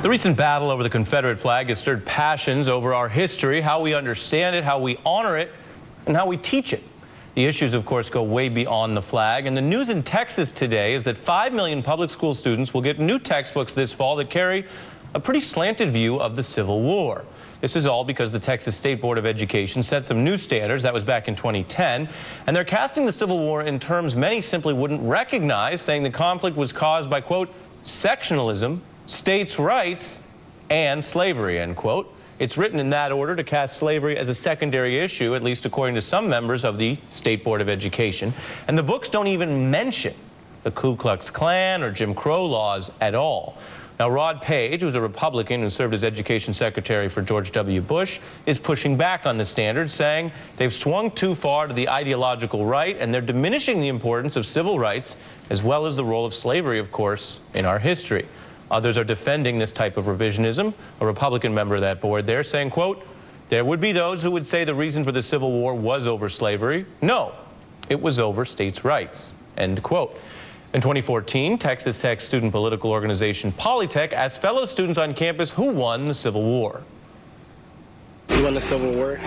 The recent battle over the Confederate flag has stirred passions over our history, how we understand it, how we honor it, and how we teach it. The issues, of course, go way beyond the flag. And the news in Texas today is that 5 million public school students will get new textbooks this fall that carry a pretty slanted view of the Civil War. This is all because the Texas State Board of Education set some new standards. That was back in 2010. And they're casting the Civil War in terms many simply wouldn't recognize, saying the conflict was caused by, quote, sectionalism, states' rights, and slavery, end quote. It's written in that order to cast slavery as a secondary issue, at least according to some members of the State Board of Education. And the books don't even mention the Ku Klux Klan or Jim Crow laws at all. Now, Rod Page, who's a Republican who served as Education Secretary for George W. Bush, is pushing back on the standards, saying they've swung too far to the ideological right and they're diminishing the importance of civil rights as well as the role of slavery, of course, in our history. Others are defending this type of revisionism. A Republican member of that board there saying, quote, there would be those who would say the reason for the Civil War was over slavery. No, it was over states' rights, end quote. In 2014, Texas Tech student political organization Polytech asked fellow students on campus who won the Civil War. Who won the Civil War?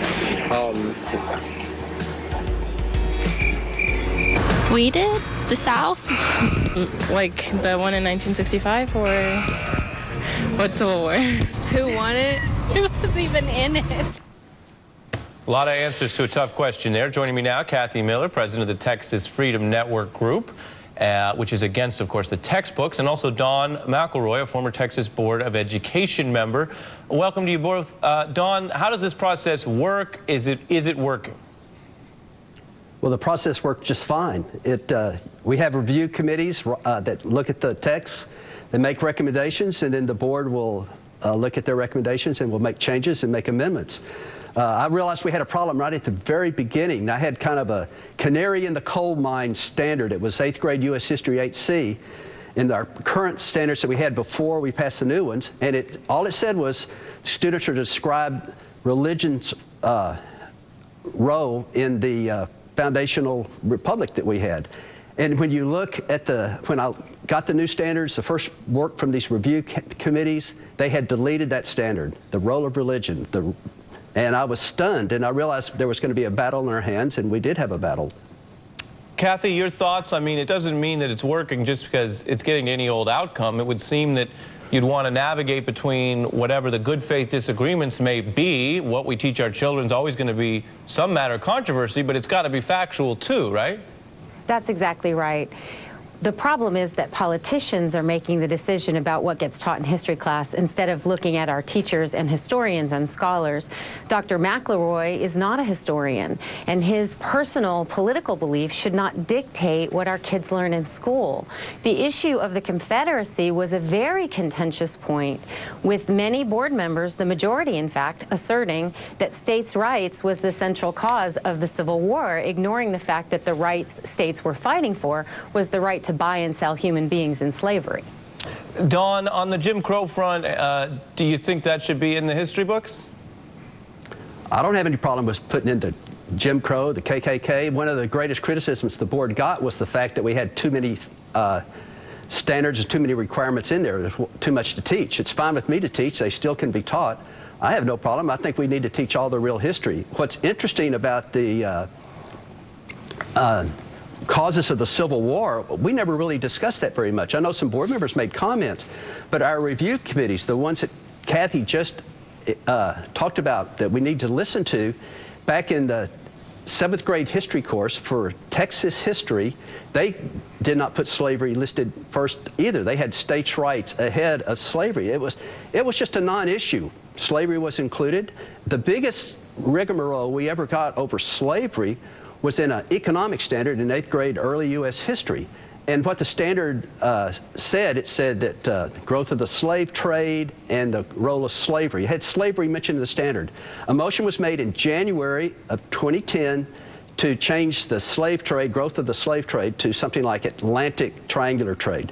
We did? The South? Like the one in 1965 or what Civil War? Who won it? Who was even in it? A lot of answers to a tough question there. Joining me now, Kathy Miller, president of the Texas Freedom Network Group, which is against, of course, the textbooks, and also Dawn McElroy, a former Texas Board of Education member. Welcome to you both. Dawn, how does this process work? Is it working? Well, the process worked just fine. We have review committees that look at the text, they make recommendations, and then the board will look at their recommendations and will make changes and make amendments. I realized we had a problem right at the very beginning. I had kind of a canary in the coal mine standard. It was 8th grade U.S. History 8C. In our current standards that we had before we passed the new ones, and all it said was students are to describe religion's role in the foundational republic that we had. And when you look at when I got the new standards, the first work from these review committees, they had deleted that standard, the role of religion. And I was stunned, and I realized there was going to be a battle in our hands, and we did have a battle. Kathy, your thoughts? I mean, it doesn't mean that it's working just because it's getting any old outcome. It would seem that you'd want to navigate between whatever the good faith disagreements may be. What we teach our children is always going to be some matter of controversy, but it's got to be factual too, right? That's exactly right. The problem is that politicians are making the decision about what gets taught in history class instead of looking at our teachers and historians and scholars. Dr. McElroy is not a historian, and his personal political beliefs should not dictate what our kids learn in school. The issue of the Confederacy was a very contentious point, with many board members, the majority in fact, asserting that states' rights was the central cause of the Civil War, ignoring the fact that the rights states were fighting for was the right to buy and sell human beings in slavery. Dawn, on the Jim Crow front, do you think that should be in the history books? I don't have any problem with putting into Jim Crow, the KKK. One of the greatest criticisms the board got was the fact that we had too many standards and too many requirements in there. There's too much to teach. It's fine with me to teach. They still can be taught. I have no problem. I think we need to teach all the real history. What's interesting about the causes of the Civil War, we never really discussed that very much. I know some board members made comments, but our review committees, the ones that Kathy just talked about that we need to listen to, back in the 7th grade history course for Texas history, they did not put slavery listed first either. They had states' rights ahead of slavery. It was just a non-issue. Slavery was included. The biggest rigmarole we ever got over slavery was in an economic standard in 8th grade early U.S. history. And what the standard said, it said that growth of the slave trade and the role of slavery. It had slavery mentioned in the standard. A motion was made in January of 2010 to change the slave trade, growth of the slave trade, to something like Atlantic triangular trade.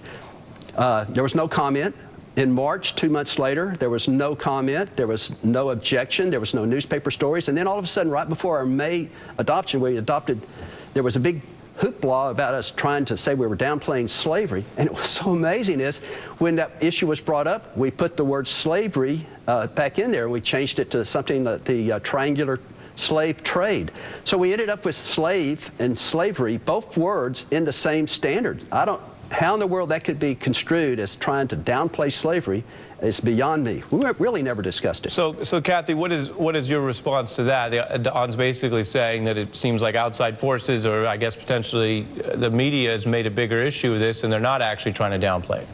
There was no comment. In March, 2 months later, there was no comment, there was no objection, there was no newspaper stories, and then all of a sudden, right before our May adoption, there was a big hoopla about us trying to say we were downplaying slavery. And it was so amazing is when that issue was brought up, we put the word slavery back in there. We changed it to something that the triangular slave trade. So we ended up with slave and slavery, both words in the same standard. How in the world that could be construed as trying to downplay slavery is beyond me. We really never discussed it. So Kathy, what is your response to that? Don's basically saying that it seems like outside forces, or I guess potentially the media, has made a bigger issue of this, and they're not actually trying to downplay it.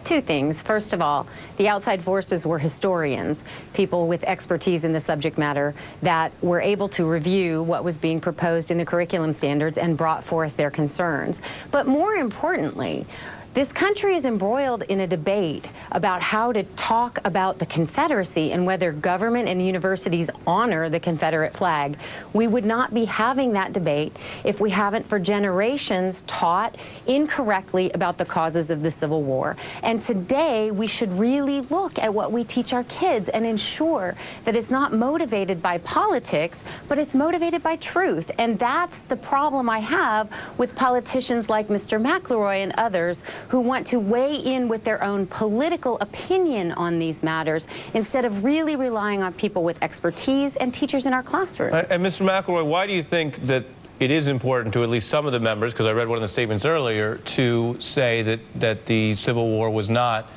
Two things. First of all, the outside forces were historians, people with expertise in the subject matter that were able to review what was being proposed in the curriculum standards and brought forth their concerns. But more importantly, this country is embroiled in a debate about how to talk about the Confederacy and whether government and universities honor the Confederate flag. We would not be having that debate if we haven't for generations taught incorrectly about the causes of the Civil War. And today we should really look at what we teach our kids and ensure that it's not motivated by politics, but it's motivated by truth. And that's the problem I have with politicians like Mr. McElroy and others who want to weigh in with their own political opinion on these matters instead of really relying on people with expertise and teachers in our classrooms. And Mr. McElroy, why do you think that it is important to at least some of the members, because I read one of the statements earlier, to say that the Civil War was not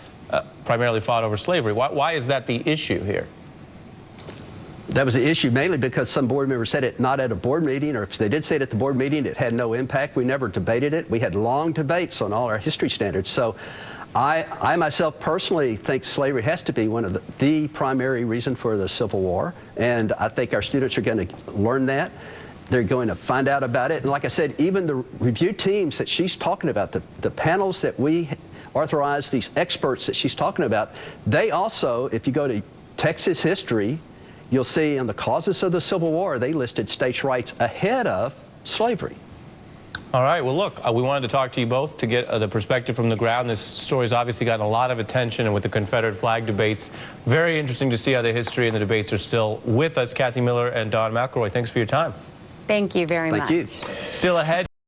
primarily fought over slavery? Why is that the issue here? That was the issue mainly because some board members said it not at a board meeting, or if they did say it at the board meeting, it had no impact. We never debated it. We had long debates on all our history standards. So I myself personally think slavery has to be one of the primary reason for the Civil War. And I think our students are going to learn that. They're going to find out about it. And like I said, even the review teams that she's talking about, the panels that we authorize, these experts that she's talking about, they also, if you go to Texas history, you'll see in the causes of the Civil War, they listed states' rights ahead of slavery. All right. Well, look, we wanted to talk to you both to get the perspective from the ground. This story's obviously gotten a lot of attention, and with the Confederate flag debates, very interesting to see how the history and the debates are still with us. Kathy Miller and Don McElroy, thanks for your time. Thank you very much. Thank you. Still ahead.